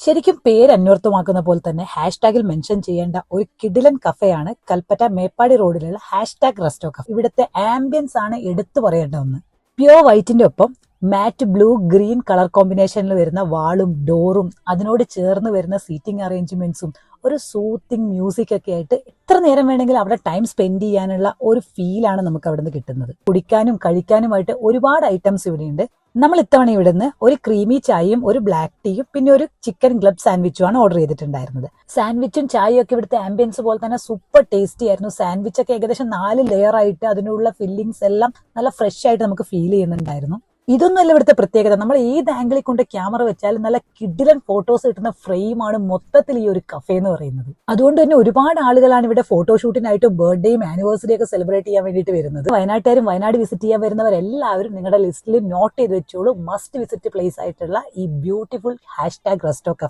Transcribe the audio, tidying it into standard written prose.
ശരിക്കും പേര് അന്വർത്ഥമാക്കുന്ന പോലെ തന്നെ ഹാഷ്ടാഗിൽ മെൻഷൻ ചെയ്യേണ്ട ഒരു കിഡിലൻ കഫയാണ് കൽപ്പറ്റ മേപ്പാടി റോഡിലുള്ള ഹാഷ്ടാഗ് റെസ്റ്റോ കഫേ. ഇവിടുത്തെ ആംബിയൻസ് ആണ് എടുത്തു പറയേണ്ട ഒന്ന്. പ്യോർ വൈറ്റിന്റെ ഒപ്പം മാറ്റ് ബ്ലൂ ഗ്രീൻ കളർ കോമ്പിനേഷനിൽ വരുന്ന വാളും ഡോറും അതിനോട് ചേർന്ന് വരുന്ന സീറ്റിംഗ് അറേഞ്ച്മെന്റ്സും ഒരു സൂത്തിങ് മ്യൂസിക് ഒക്കെ ആയിട്ട് എത്ര നേരം വേണമെങ്കിലും അവിടെ ടൈം സ്പെൻഡ് ചെയ്യാനുള്ള ഒരു ഫീലാണ് നമുക്ക് അവിടെ നിന്ന് കിട്ടുന്നത്. കുടിക്കാനും കഴിക്കാനുമായിട്ട് ഒരുപാട് ഐറ്റംസ് ഇവിടെയുണ്ട്. നമ്മൾ ഇത്തവണ ഇവിടുന്ന് ഒരു ക്രീമി ചായയും ഒരു ബ്ലാക്ക് ടീയും പിന്നെ ഒരു ചിക്കൻ ഗ്ലബ് സാൻഡ്വിച്ചും ആണ് ഓർഡർ ചെയ്തിട്ടുണ്ടായിരുന്നത്. സാൻഡ്വിച്ചും ചായയും ഒക്കെ ഇവിടുത്തെ ആംബിയൻസ് പോലെ തന്നെ സൂപ്പർ ടേസ്റ്റി ആയിരുന്നു. സാൻഡ്വിച്ച് ഒക്കെ ഏകദേശം 4 ലെയർ ആയിട്ട് അതിനുള്ള ഫില്ലിങ്സ് എല്ലാം നല്ല ഫ്രഷ് ആയിട്ട് നമുക്ക് ഫീൽ ചെയ്യുന്നുണ്ടായിരുന്നു. ഇതൊന്നുമല്ല ഇവിടുത്തെ പ്രത്യേകത. നമ്മൾ ഏത് ആംഗിളിൽ കൊണ്ട് ക്യാമറ വെച്ചാലും നല്ല കിഡിലൻ ഫോട്ടോസ് കിട്ടുന്ന ഫ്രെയിമാണ് മൊത്തത്തിൽ ഈ ഒരു കഫേ എന്ന് പറയുന്നത്. അതുകൊണ്ട് തന്നെ ഒരുപാട് ആളുകളാണ് ഇവിടെ ഫോട്ടോഷൂട്ടിനായിട്ടും ബർത്ത്ഡേയും ആനിവേഴ്സറിയും ഒക്കെ സെലിബ്രേറ്റ് ചെയ്യാൻ വേണ്ടിയിട്ട് വരുന്നത്. വയനാട്ടുകാരും വയനാട് വിസിറ്റ് ചെയ്യാൻ വരുന്നവരെല്ലാവരും നിങ്ങളുടെ ലിസ്റ്റിൽ നോട്ട് ചെയ്ത് വെച്ചോളൂ മസ്റ്റ് വിസിറ്റ് പ്ലേസ് ആയിട്ടുള്ള ഈ ബ്യൂട്ടിഫുൾ ഹാഷ്ടാഗ് റെസ്റ്റോ കഫേ.